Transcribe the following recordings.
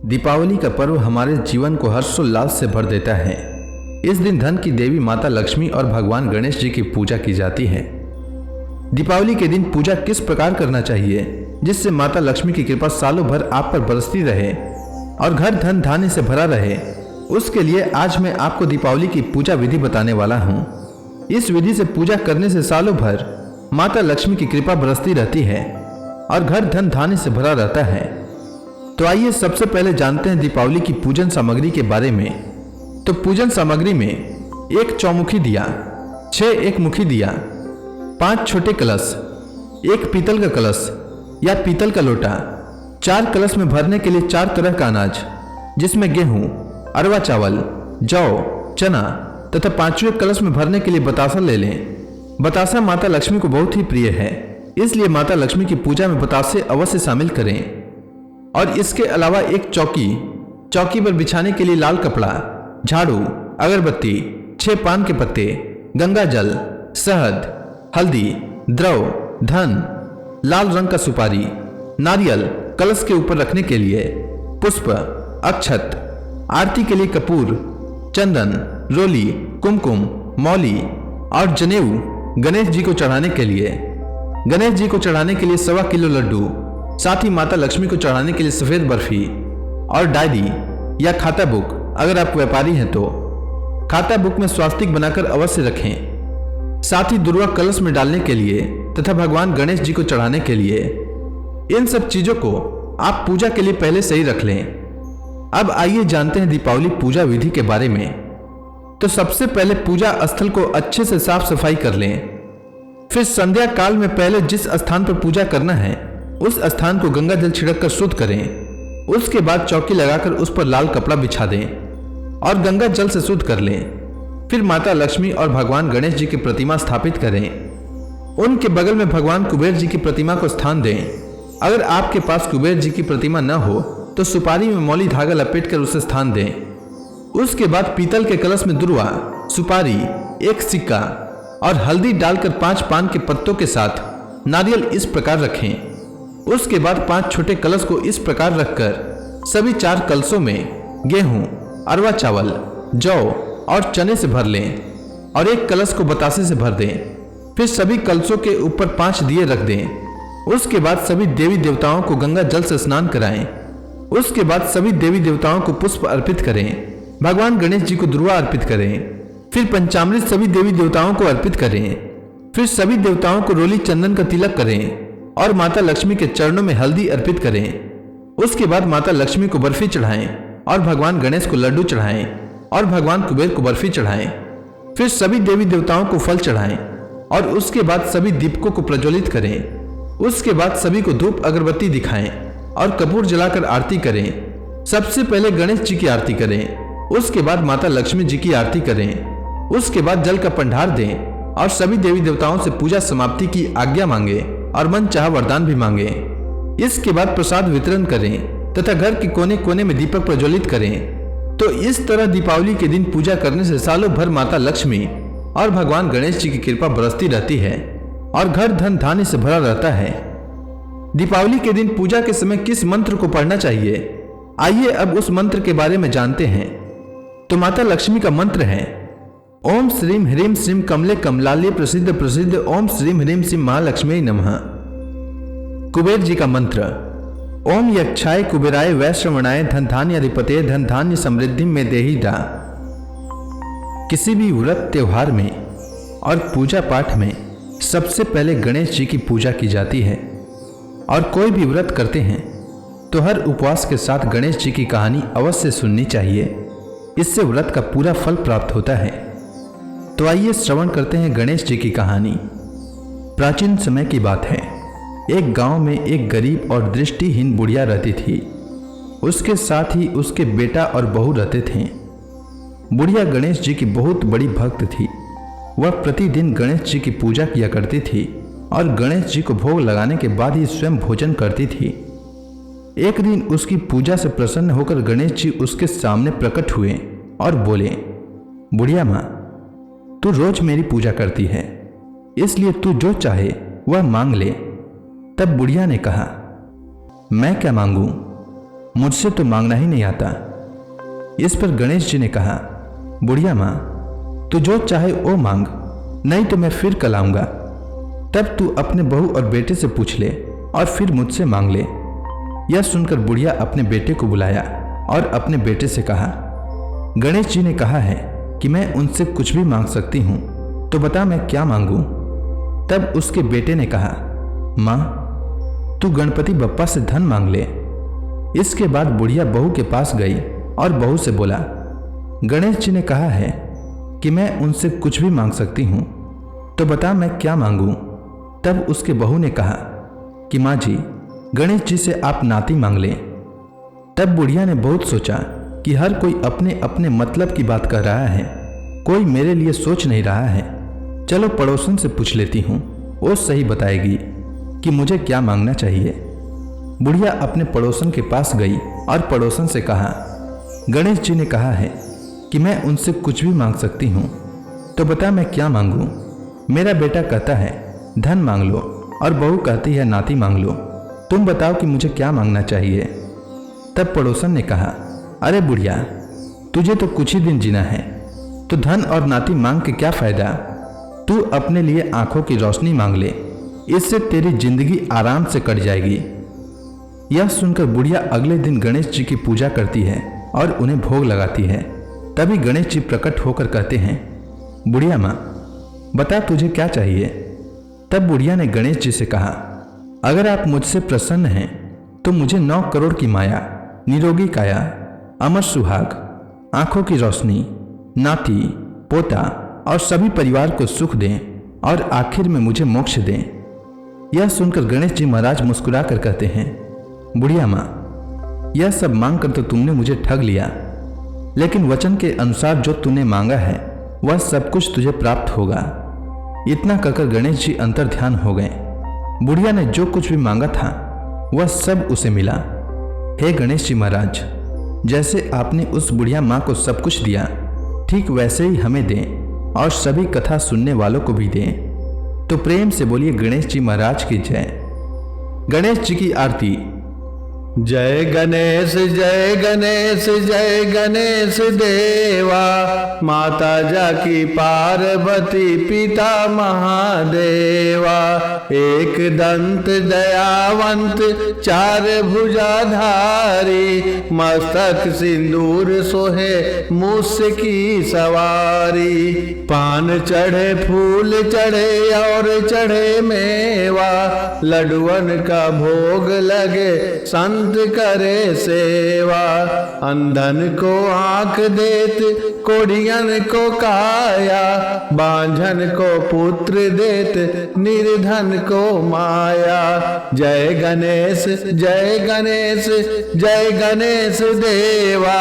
दीपावली का पर्व हमारे जीवन को हर्षोल्लास से भर देता है। इस दिन धन की देवी माता लक्ष्मी और भगवान गणेश जी की पूजा की जाती है। दीपावली के दिन पूजा किस प्रकार करना चाहिए जिससे माता लक्ष्मी की कृपा सालों भर आप पर बरसती रहे और घर धन धान्य से भरा रहे, उसके लिए आज मैं आपको दीपावली की पूजा विधि बताने वाला हूँ। इस विधि से पूजा करने से सालों भर माता लक्ष्मी की कृपा बरसती रहती है और घर धन धान्य से भरा रहता है। तो आइए सबसे पहले जानते हैं दीपावली की पूजन सामग्री के बारे में। तो पूजन सामग्री में 1 चौमुखी दिया, 6 एक मुखी दिया, 5 छोटे कलश, 1 पीतल का कलश या पीतल का लोटा, 4 कलश में भरने के लिए 4 तरह का अनाज जिसमें गेहूं, अरवा चावल, जौ, चना तथा 5वें कलश में भरने के लिए बतासा ले लें। बतासा माता लक्ष्मी को बहुत ही प्रिय है, इसलिए माता लक्ष्मी की पूजा में बतासे अवश्य शामिल करें। और इसके अलावा 1 चौकी पर बिछाने के लिए लाल कपड़ा, झाड़ू, अगरबत्ती, 6 पान के पत्ते, गंगा जल, शहद, हल्दी, द्रव, धन, लाल रंग का सुपारी, नारियल कलश के ऊपर रखने के लिए, पुष्प, अक्षत, आरती के लिए कपूर, चंदन, रोली, कुमकुम, मौली और जनेऊ गणेश जी को चढ़ाने के लिए। गणेश जी को चढ़ाने के लिए 1.25 किलो लड्डू, साथ ही माता लक्ष्मी को चढ़ाने के लिए सफेद बर्फी और डायरी या खाता बुक, अगर आप व्यापारी हैं तो खाता बुक में स्वास्तिक बनाकर अवश्य रखें। साथ ही दुर्वा कलश में डालने के लिए तथा भगवान गणेश जी को चढ़ाने के लिए। इन सब चीजों को आप पूजा के लिए पहले से ही रख लें। अब आइए जानते हैं दीपावली पूजा विधि के बारे में। तो सबसे पहले पूजा स्थल को अच्छे से साफ सफाई कर लें। फिर संध्या काल में पहले जिस स्थान पर पूजा करना है उस स्थान को गंगा जल छिड़क कर शुद्ध करें। उसके बाद चौकी लगाकर उस पर लाल कपड़ा बिछा दें और गंगा जल से शुद्ध कर लें। फिर माता लक्ष्मी और भगवान गणेश जी की प्रतिमा स्थापित करें। उनके बगल में भगवान कुबेर जी की प्रतिमा को स्थान दें। अगर आपके पास कुबेर जी की प्रतिमा न हो तो सुपारी में मौली धागा लपेटकर उसे स्थान दें। उसके बाद पीतल के कलश में दुर्वा, सुपारी, 1 सिक्का और हल्दी डालकर 5 पान के पत्तों के साथ नारियल इस प्रकार रखें। उसके बाद 5 छोटे कलश को इस प्रकार रखकर सभी 4 कलशों में गेहूं, अरवा चावल, जौ और चने से भर लें और 1 कलश को बतासे से भर दें। फिर सभी कलशों के ऊपर 5 दिए रख दें। उसके बाद सभी देवी देवताओं को गंगा जल से स्नान कराएं। उसके बाद सभी देवी देवताओं को पुष्प अर्पित करें। भगवान गणेश जी को दुर्वा अर्पित करें। फिर पंचामृत सभी देवी देवताओं को अर्पित करें। फिर सभी देवताओं को रोली चंदन का तिलक करें और माता लक्ष्मी के चरणों में हल्दी अर्पित करें। उसके बाद माता लक्ष्मी को बर्फी चढ़ाएं और भगवान गणेश को लड्डू चढ़ाएं और भगवान कुबेर को बर्फी चढ़ाएं। फिर सभी देवी देवताओं को फल चढ़ाएं और उसके बाद सभी दीपकों को प्रज्वलित करें। उसके बाद सभी को धूप अगरबत्ती दिखाएं और कपूर जलाकर आरती करें। सबसे पहले गणेश जी की आरती करें। उसके बाद माता लक्ष्मी जी की आरती करें। उसके बाद जल का भंडार दें और सभी देवी देवताओं से पूजा समाप्ति की आज्ञा मांगे और मन चाह वरदान भी मांगे। इसके बाद प्रसाद वितरण करें तथा घर के कोने कोने में दीपक प्रज्वलित करें। तो इस तरह दीपावली के दिन पूजा करने से सालों भर माता लक्ष्मी और भगवान गणेश जी की कृपा बरसती रहती है और घर धन धान्य से भरा रहता है। दीपावली के दिन पूजा के समय किस मंत्र को पढ़ना चाहिए, आइए अब उस मंत्र के बारे में जानते हैं। तो माता लक्ष्मी का मंत्र है ओम श्रीम ह्रीम श्रीम कमले कमलाल्य प्रसिद्ध प्रसिद्ध ओम श्रीम ह्रीम श्रीम महालक्ष्मी नमः। कुबेर जी का मंत्र ओम यक्षाय कुबेराय वैश्रवणाय धन धान्य अधिपते धन धान्य समृद्धि में देहि दा। किसी भी व्रत त्योहार में और पूजा पाठ में सबसे पहले गणेश जी की पूजा की जाती है और कोई भी व्रत करते हैं तो हर उपवास के साथ गणेश जी की कहानी अवश्य सुननी चाहिए। इससे व्रत का पूरा फल प्राप्त होता है। तो आइए श्रवण करते हैं गणेश जी की कहानी। प्राचीन समय की बात है। एक गांव में एक गरीब और दृष्टिहीन बुढ़िया रहती थी। उसके साथ ही उसके बेटा और बहू रहते थे। बुढ़िया गणेश जी की बहुत बड़ी भक्त थी। वह प्रतिदिन गणेश जी की पूजा किया करती थी और गणेश जी को भोग लगाने के बाद ही स्वयं भोजन करती थी। एक दिन उसकी पूजा से प्रसन्न होकर गणेश जी उसके सामने प्रकट हुए और बोले, बुढ़िया माँ, तू रोज मेरी पूजा करती है, इसलिए तू जो चाहे वह मांग ले। तब बुढ़िया ने कहा, मैं क्या मांगूं? मुझसे तो मांगना ही नहीं आता। इस पर गणेश जी ने कहा, बुढ़िया माँ, तू जो चाहे वो मांग, नहीं तो मैं फिर कल आऊंगा। तब तू अपने बहू और बेटे से पूछ ले और फिर मुझसे मांग ले। यह सुनकर बुढ़िया अपने बेटे को बुलाया और अपने बेटे से कहा, गणेश जी ने कहा है कि मैं उनसे कुछ भी मांग सकती हूँ, तो बता मैं क्या मांगूं। तब उसके बेटे ने कहा, माँ, तू गणपति बप्पा से धन मांग ले। इसके बाद बुढ़िया बहू के पास गई और बहू से बोला, गणेश जी ने कहा है कि मैं उनसे कुछ भी मांग सकती हूँ, तो बता मैं क्या मांगूं। तब उसके बहू ने कहा कि माँ जी, गणेश जी से आप नाती मांग लें। तब बुढ़िया ने बहुत सोचा कि हर कोई अपने अपने मतलब की बात कर रहा है, कोई मेरे लिए सोच नहीं रहा है। चलो पड़ोसन से पूछ लेती हूँ, वो सही बताएगी कि मुझे क्या मांगना चाहिए। बुढ़िया अपने पड़ोसन के पास गई और पड़ोसन से कहा, गणेश जी ने कहा है कि मैं उनसे कुछ भी मांग सकती हूँ, तो बता मैं क्या मांगूं। मेरा बेटा कहता है धन मांग लो और बहू कहती है नाती मांग लो, तुम बताओ कि मुझे क्या मांगना चाहिए। तब पड़ोसन ने कहा, अरे बुढ़िया, तुझे तो कुछ ही दिन जीना है, तो धन और नाती मांग के क्या फायदा। तू अपने लिए आंखों की रोशनी मांग ले, इससे तेरी जिंदगी आराम से कट जाएगी। यह सुनकर बुढ़िया अगले दिन गणेश जी की पूजा करती है और उन्हें भोग लगाती है। तभी गणेश जी प्रकट होकर कहते हैं, बुढ़िया माँ, बता तुझे क्या चाहिए। तब बुढ़िया ने गणेश जी से कहा, अगर आप मुझसे प्रसन्न हैं तो मुझे 9 करोड़ की माया, निरोगी काया, अमर सुहाग, आंखों की रोशनी, नाती, पोता और सभी परिवार को सुख दें और आखिर में मुझे मोक्ष दें। यह सुनकर गणेश जी महाराज मुस्कुरा कर कहते हैं, बुढ़िया माँ, यह सब मांग कर तो तुमने मुझे ठग लिया, लेकिन वचन के अनुसार जो तूने मांगा है वह सब कुछ तुझे प्राप्त होगा। इतना कहकर गणेश जी अंतर ध्यान हो गए। बुढ़िया ने जो कुछ भी मांगा था वह सब उसे मिला। हे गणेश जी महाराज, जैसे आपने उस बुढ़िया माँ को सब कुछ दिया, ठीक वैसे ही हमें दें और सभी कथा सुनने वालों को भी दें। तो प्रेम से बोलिए गणेश जी महाराज की जय। गणेश जी की आरती। जय गणेश जय गणेश जय गणेश देवा, माता जाकी पार्वती पिता महादेवा। एक दंत दयावंत चार भुजाधारी, मस्तक सिंदूर सोहे मूस की सवारी। पान चढ़े फूल चढ़े और चढ़े मेवा, लडुअन का भोग लगे संत करे सेवा। अंधन को आंख देत कोढ़ियन को काया, बांझन को पुत्र देत निर्धन को माया। जय गणेश जय गणेश जय गणेश देवा,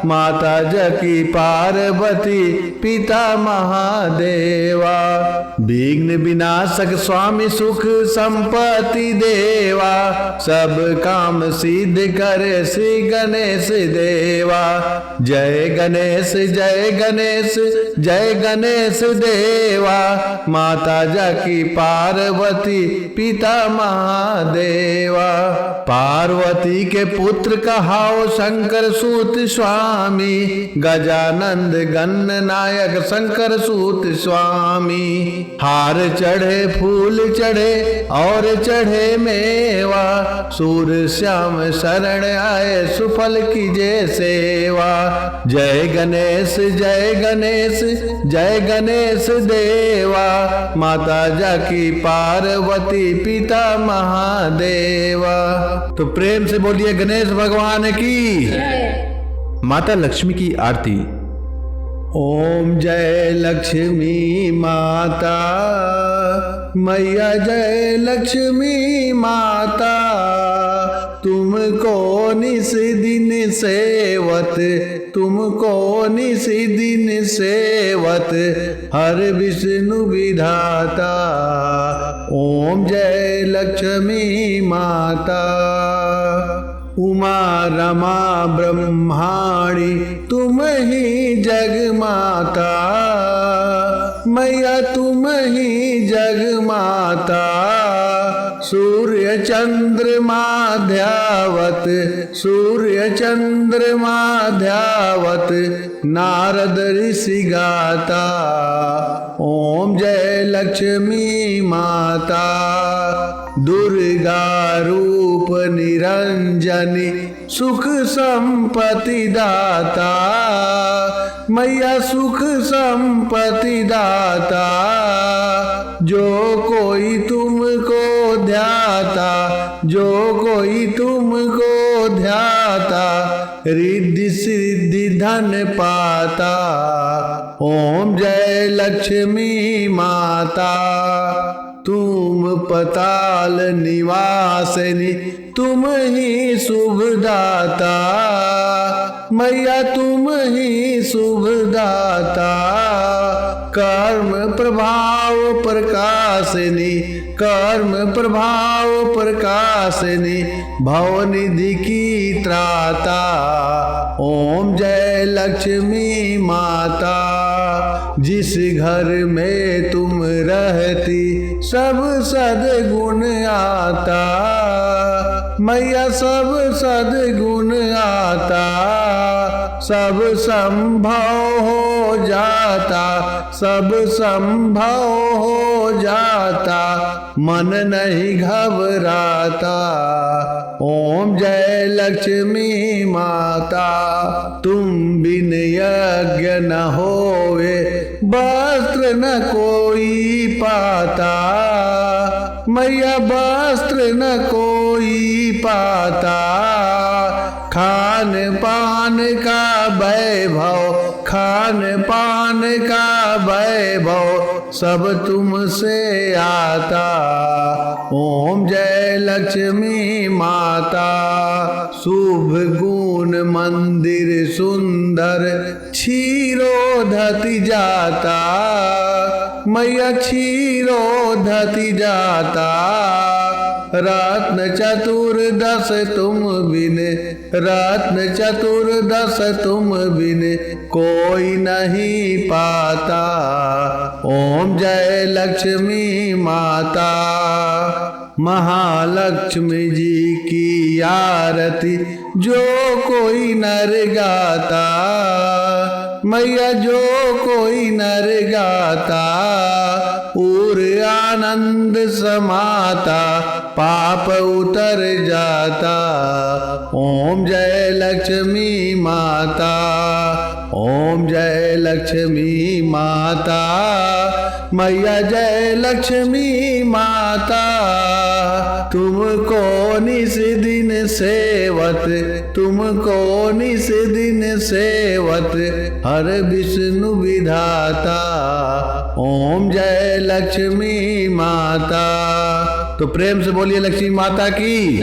माता जकी पार्वती पिता महादेवा। विघ्न विनाशक स्वामी सुख संपत्ति देवा, सब काम सिद्ध करे श्री गणेश देवा। जय गणेश जय गणेश जय गणेश देवा, माता जाकी पार्वती पिता महादेवा। पार्वती के पुत्र कहाओ शंकर सूत स्वामी, गजानंद गणनायक शंकर सूत स्वामी। हार चढ़े फूल चढ़े और चढ़े मेवा, सूर श्याम शरण आए सुफल कीजे सेवा। जय गणेश जय गणेश जय गणेश देवा, माता जाकी पार्वती पिता महादेवा। तो प्रेम से बोलिए गणेश भगवान की। माता लक्ष्मी की आरती। ओम जय लक्ष्मी माता, मैया जय लक्ष्मी माता। तुमको निस दिन सेवत, तुमको निस दिन सेवत, हर विष्णु विधाता। ओम जय लक्ष्मी माता। उमा रमा ब्रह्माणी तुम ही जग माता, मैया तुम ही जग माता। सूर्य चंद्रमा ध्यावत, सूर्य चंद्रमा ध्यावत, नारद ऋषि गाता। ओम जय लक्ष्मी माता, दुर्गा रूप निरंजनी, सुख संपत्ति दाता। मैया सुख संपत्ति दाता, जो कोई तुमको ध्याता, जो कोई तुमको ध्याता, रिद्धि सिद्धि धन पाता। ओम जय लक्ष्मी माता, तुम पताल निवासिनी, तुम ही शुभदाता। मैया तुम ही शुभदाता, कर्म प्रभाव प्रकाशिनी, कर्म प्रभाव प्रकाशिनी, भवनिधि की त्राता। ओम जय लक्ष्मी माता, जिस घर में तुम रहती सब सद्गुण आता। मैया सब सद्गुण आता, सब संभव हो जाता, सब संभव हो जाता, मन नहीं घबराता। ओम जय लक्ष्मी माता, तुम बिन यज्ञ न होवे, वस्त्र न कोई पाता। मैया वस्त्र न कोई पाता, खान पान का वैभव, खान पान का वैभव, सब तुमसे आता। ओम जय लक्ष्मी माता, शुभ गुण मंदिर सुंदर, क्षीरोधति जाता। मैया क्षीरोधति जाता, रत्न चतुर्दश तुम बिन, रत्न चतुर्दश तुम बिन कोई नहीं पाता। ओम जय लक्ष्मी माता, महालक्ष्मी जी की आरती जो कोई नर गाता। मैया जो कोई नर गाता, और आनंद समाता, पाप उतर जाता। ओम जय लक्ष्मी माता, ओम जय लक्ष्मी माता, मैया जय लक्ष्मी माता। तुमको निस दिन सेवत, तुमको निस दिन सेवत, हर विष्णु विधाता। ओम जय लक्ष्मी माता। तो प्रेम से बोलिए लक्ष्मी माता की।